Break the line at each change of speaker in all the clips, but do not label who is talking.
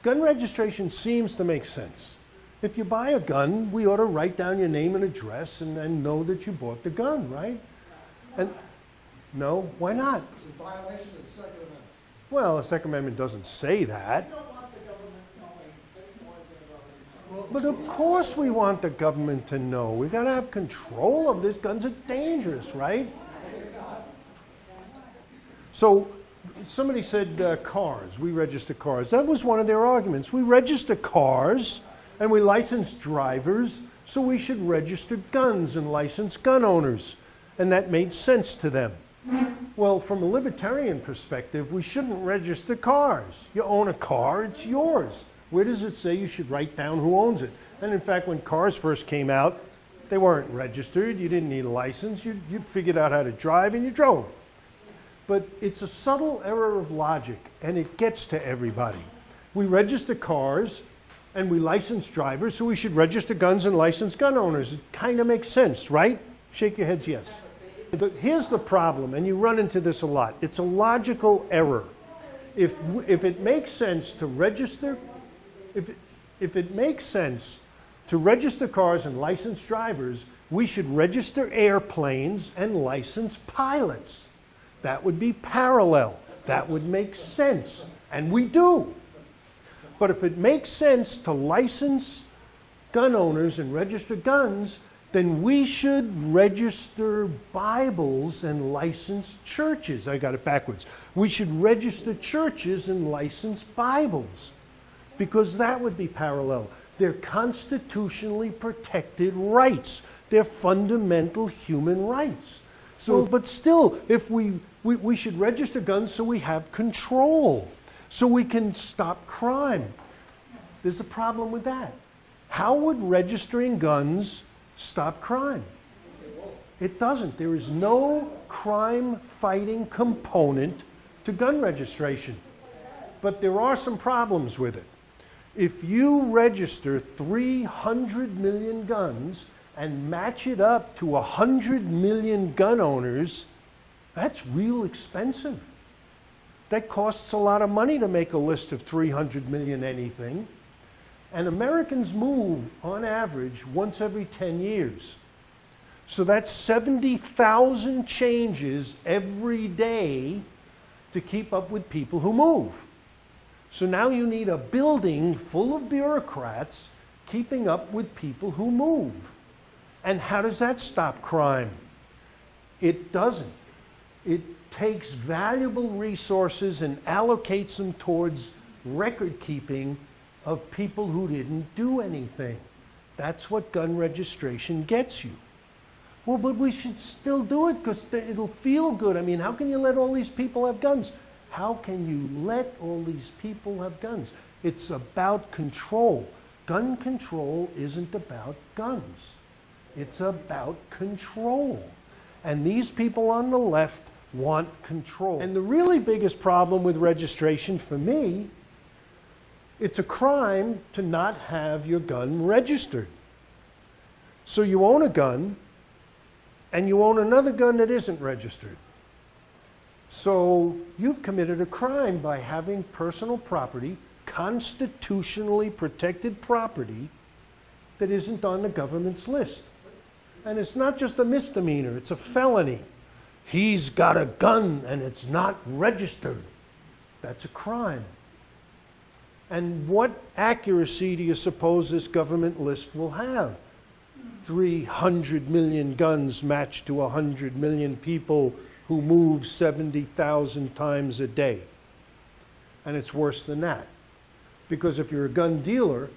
gun registration seems to make sense. If you buy a gun, we ought to write down your name and address and know that you bought the gun, right? And no, why not?
It's a violation of the Second Amendment.
Well, the Second Amendment doesn't say that.
You don't want the government knowing any more than it already knows.
But of course we want the government to know. We've got to have control of this. Guns are dangerous, right? So somebody said cars. We register cars. That was one of their arguments. We register cars and we license drivers, so we should register guns and license gun owners. And that made sense to them. Well, from a libertarian perspective, we shouldn't register cars. You own a car, it's yours. Where does it say you should write down who owns it? And in fact, when cars first came out, they weren't registered. You didn't need a license. You figured out how to drive and you drove. But it's a subtle error of logic, and it gets to everybody. We register cars and we license drivers, so we should register guns and license gun owners. It kind of makes sense, right? Shake your heads yes. Here's the problem, and you run into this a lot. It's a logical error. If it makes sense to register, if it makes sense to register cars and license drivers, we should register airplanes and license pilots. That would be parallel. That would make sense. And we do. But if it makes sense to license gun owners and register guns, then we should register Bibles and license churches. I got it backwards. We should register churches and license Bibles, because that would be parallel. They're constitutionally protected rights. They're fundamental human rights. So, but still, if we should register guns so we have control, so we can stop crime. There's a problem with that. How would registering guns stop crime? It doesn't. There is no crime-fighting component to gun registration. But there are some problems with it. If you register 300 million guns and match it up to 100 million gun owners, that's real expensive. That costs a lot of money to make a list of 300 million anything. And Americans move, on average, once every 10 years. So that's 70,000 changes every day to keep up with people who move. So now you need a building full of bureaucrats keeping up with people who move. And how does that stop crime? It doesn't. It takes valuable resources and allocates them towards record keeping of people who didn't do anything. That's what gun registration gets you. Well, but we should still do it because it'll feel good. I mean, how can you let all these people have guns? How can you let all these people have guns? It's about control. Gun control isn't about guns. It's about control. And these people on the left want control. And the really biggest problem with registration for me, it's a crime to not have your gun registered. So you own a gun, and you own another gun that isn't registered. So you've committed a crime by having personal property, constitutionally protected property, that isn't on the government's list. And it's not just a misdemeanor, it's a felony. He's got a gun and it's not registered. That's a crime. And what accuracy do you suppose this government list will have? 300 million guns matched to 100 million people who move 70,000 times a day. And it's worse than that. Because if you're a gun dealer,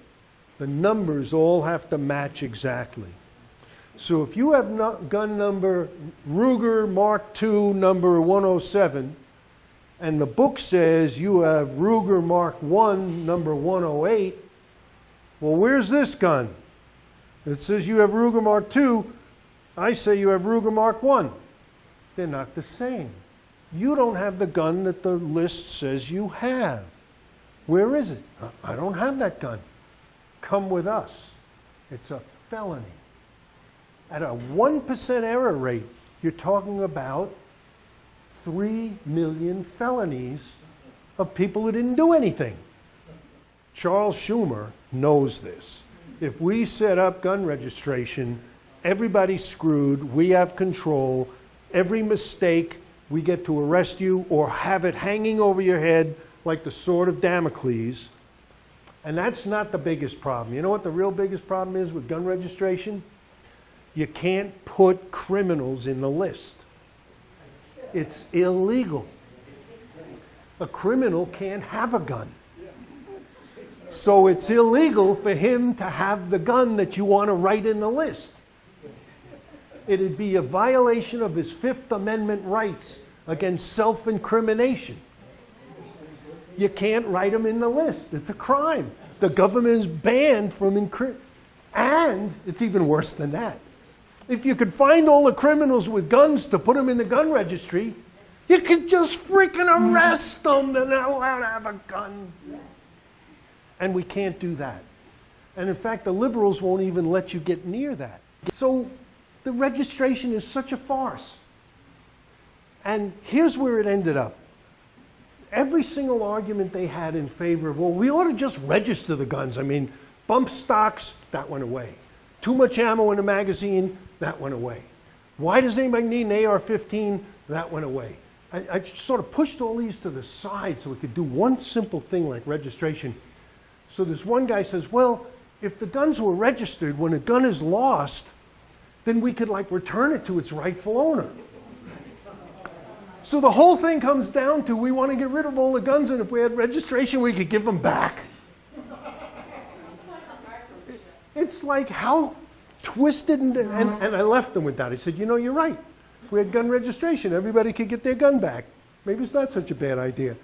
the numbers all have to match exactly. So if you have gun number Ruger Mark II number 107, and the book says you have Ruger Mark I number 108, well, where's this gun? It says you have Ruger Mark II. I say you have Ruger Mark I. They're not the same. You don't have the gun that the list says you have. Where is it? I don't have that gun. Come with us. It's a felony. At a 1% error rate, you're talking about 3 million felonies of people who didn't do anything. Charles Schumer knows this. If we set up gun registration, everybody's screwed, we have control, every mistake, we get to arrest you or have it hanging over your head like the sword of Damocles. And that's not the biggest problem. You know what the real biggest problem is with gun registration? You can't put criminals in the list. It's illegal. A criminal can't have a gun. So it's illegal for him to have the gun that you want to write in the list. It'd be a violation of his Fifth Amendment rights against self-incrimination. You can't write him in the list. It's a crime. The government is banned from and it's even worse than that. If you could find all the criminals with guns to put them in the gun registry, you could just freaking arrest them. They're not allowed to have a gun. And we can't do that. And in fact, the liberals won't even let you get near that. So the registration is such a farce. And here's where it ended up. Every single argument they had in favor of, well, we ought to just register the guns. I mean, bump stocks, that went away. Too much ammo in a magazine, that went away. Why does anybody need an AR-15? That went away. I just sort of pushed all these to the side so we could do one simple thing like registration. So this one guy says, well, if the guns were registered, when a gun is lost, then we could like return it to its rightful owner. So the whole thing comes down to we want to get rid of all the guns, and if we had registration, we could give them back. It's like how twisted, and I left them with that. I said, you know, you're right. If we had gun registration, everybody could get their gun back. Maybe it's not such a bad idea.